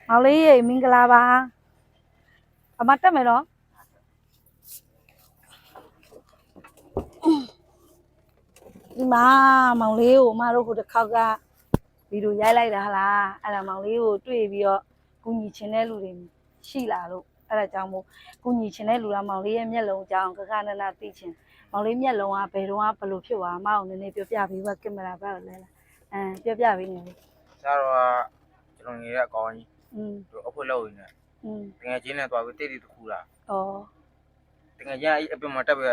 မောင်လေးရေမင်္ဂလာပါအမတက်မယ်နော်ဒီမှာမောင်လေးကိုအမတို့ဟိုတစ်ခေါက်ကဗီဒီယိုရိုက်လိုက်တာဟလားအဲ့ဒါမောင်လေးကိုတွေ့ပြီးတော့ကူညီချင်တဲ့လူတွေရှိလာလို့အဲ့ဒါကြောင့်မို့ကူညီချင်တဲ့လူကမောင်လေးရဲ့မျက်လုံးကြောင်းခခနနသိချင်မောင်လေးမျက်လုံးကဘယ်တော့မှဘလို့ဖြစ်သွားအမအောင်နည်းနည်းပြောပြပေးပါကင်မရာဘက်ကိုလဲပြောပြပေးနေလေဆရာတော်ကကျွန်တော်ငယ်တဲ့အကောင်ကြီးအဖွက်လောက်ရင်းနဲ့တကယ်ချင်းနဲ့သွားပြီးတိတိတခုလားတကယ်ချင်းအဲ့အပြင်မှာတက်ပြီး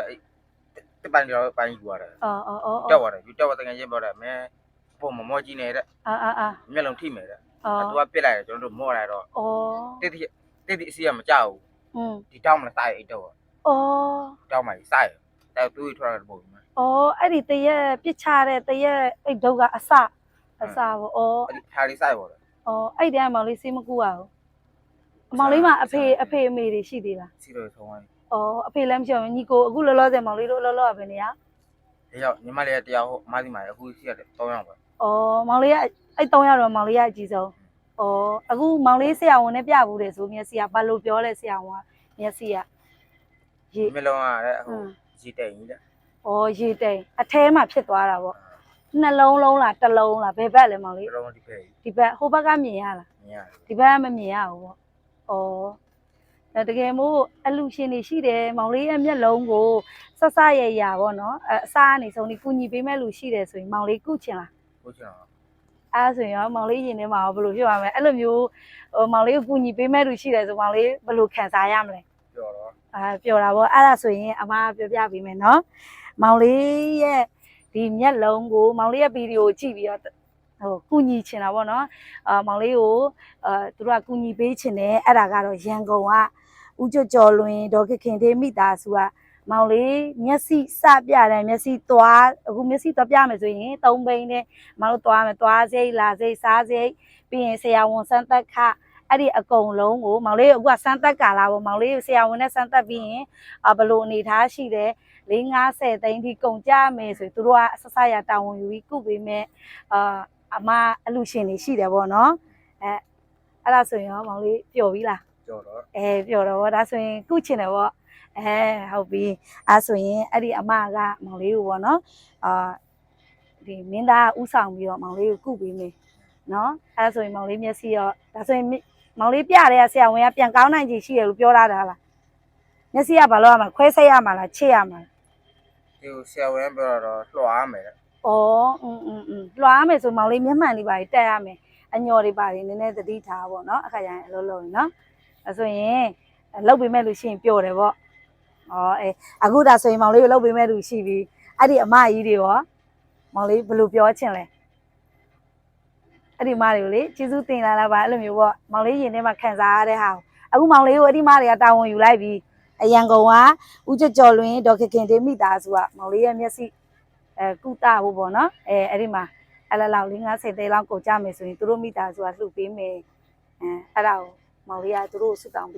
တစ်ပိုင်းတော့ပိုင်းယူရတယ်တက်သွားတယ်ယူတက်သွားတကယ်ချင်းပြောတယ်မင်းပုံမမောကြီးနေတဲ့မျက်လုံးထိမယ်တဲ့သူကပြစ်လိုက်တယ်ကျွန်တော်တို့မော့လိုက်တော့တိတိအစီကမကြောက်ဘူးဒီတောင်းမလားစိုက်အိတ်တော့တောင်းမှစိုက်တယ်သူ့ထွက်လာတဲ့ပုံမှာအဲ့ဒီတရက်ပြစ်ချတဲ့တရက်အိတ်ဒုတ်ကအစပေါ့ခါလေးစိုက်ပါတော့အဲ့ဒီကမောင်လေးစေးမကူရဘူးမောင်လေးမှာအဖေအမေတွေရှိသေးလားရှိတော့ဆုံးသွားပြီအဖေလည်းမရှိဘူးညီကိုအခုလောလောဆယ်မောင်လေးတို့လောလောပဲနေရတယောက်ညီမလေးကတယောက်ဟိုအမစီမှာအခုရှိရတယ်3ယောက်ပဲမောင်လေးကအဲ့3ယောက်တော့မောင်လေးကအကြီးဆုံးအခုမောင်လေးဆရာဝန်နဲ့ပြဘူးတယ်ဆိုမျက်စိကဘာလို့ပြောလဲဆရာဝန်ကမျက်စိကရေမလုံးရတဲ့ဟိုရေတိမ်ကြီးတဲ့ရေတိမ်အထဲမှာဖြစ်သွားတာပေါ့နှလုံးလုံးလားတစ်လုံးလားဘယ်ဘက်လဲမောင်လေးတစ်လုံးဒီဘက်ဟိုဘက်ကမြင်ရလားမြင်ရတယ်ဒီဘက်ကမမြင်ရဘူးပေါ့တကယ်မို့အလူရှင်တွေရှိတယ်မောင်လေးရဲ့မျက်လုံးကိုဆက်ဆရရပေါ့နော်အစားအနေဆုံးဒီကုညီပေးမဲ့လူရှိတယ်ဆိုရင်မောင်လေးကုချင်လားကုချင်ပါအဲ့ဆိုရင်ရောမောင်လေးရင်ထဲမှာဘယ်လိုဖြစ်ရမလဲအဲ့လိုမျိုးမောင်လေးကိုကုညီပေးမဲ့လူရှိတယ်ဆိုမောင်လေးဘယ်လိုခံစားရမလဲပျော်တော့ပျော်တာပေါ့အဲ့ဒါဆိုရင်အမပြောပြပေးမယ်နော်မောင်လေးရဲ့ဒီမျက်လုံးကိုမောင်လေးရဲ့ဗီဒီယိုကြည့်ပြီးတော့ကူညီချင်တာပေါ့နော်မောင်လေးကိုသူတို့ကကူညီပေးချင်တယ်အဲ့ဒါကတော့ရန်ကုန်ကဦးကျော်လွင်ဒေါ်ခင်သေးမိသားစုကမောင်လေးမျက်စိစပြတယ်မျက်စိသွားအခုမျက်စိသွားပြမယ်ဆိုရင်3ဘိန်းနဲ့မောင်တို့သွားမယ်သွားစိတ်လာစိတ်စားစိတ်ပြီးရင်ဆရာဝန်စမ်းသပ်ခအဲ့ဒီအကုန်လုံးကိုမောင်လေးအခုကစမ်းသပ်ကာလာပေါ့မောင်လေးဆရာဝန်နဲ့စမ်းသပ်ပြီးရင်ဘလို့အနေထားရှိတယ်4-50သိန်းထိကုန်ကြမယ်ဆိုသူတို့ကဆဆရတာဝန်ယူပြီးကုပေးမယ်အမအလူရှင်တွေရှိတယ်ပေါ့နော်အဲ့ဒါဆိုရင်ရောမောင်လေးပျော်ပြီလားပျော်တော့ပျော်တော့ဗောဒါဆိုရင်ကုချင်တယ်ဗောဟုတ်ပြီအဲ့ဆိုရင်အဲ့ဒီအမကမောင်လေးကိုဗောနော်ဒီမင်းသားဥဆောင်ပြီးတော့မောင်လေးကိုကုပေးမယ်နော်အဲ့ဆိုရင်မောင်လေးမျက်စိရောဒါဆိုရင်မောင်လေးပြတဲ့ဆရာဝန်ကပြန်ကောင်းနိုင်ကြရှိတယ်လို့ပြောတာလားမျက်စိကဘာလို့ရမှာခွဲစိတ်ရမှာလားချစ်ရမှာဒီဆရာဝန်ပြောတော့လွှာရမယ်တဲ့လွှာရမယ်ဆိုမောင်လေးမျက်မှန်လေးပါတက်ရမယ်အညော်တွေပါနေနည်းနည်းသတိထားပေါ့နော်အခါကျရင်အလုံးလုံးနော်အဲဆိုရင်လောက်ပေးမဲ့လူရှိရင်ပျော်တယ်ပေါ့အခုဒါဆိုရင်မောင်လေးကိုလောက်ပေးမဲ့လူရှိပြီအဲ့ဒီအမကြီးတွေရောမောင်လေးဘယ်လိုပြောချင်လဲအဲ့ဒီမတွေကိုလေကျေးဇူးတင်လာတာပါအဲ့လိုမျိုးပေါ့မောင်လေးရင်ထဲမှာခံစားရတဲ့ဟာအခုမောင်လေးကိုအဲ့ဒီမတွေကတာဝန်ယူလိုက်ပြီအရန်ကုန်ကဦးကျော်လွင်ဒေါ်ခင်သေးမိသားစုကမောင်လေးရဲ့မျက်စိကုသဖို့ပေါ့နော်အဲ့ဒီမှာအဲ့လောက်4-50သိန်းလောက်ကုန်ကြမယ်ဆိုရင်သူတို့မိသားစုကလှူပေးမယ်အဲ့ဒါကိုမောင်လေးကသူတို့ဆူတောင်း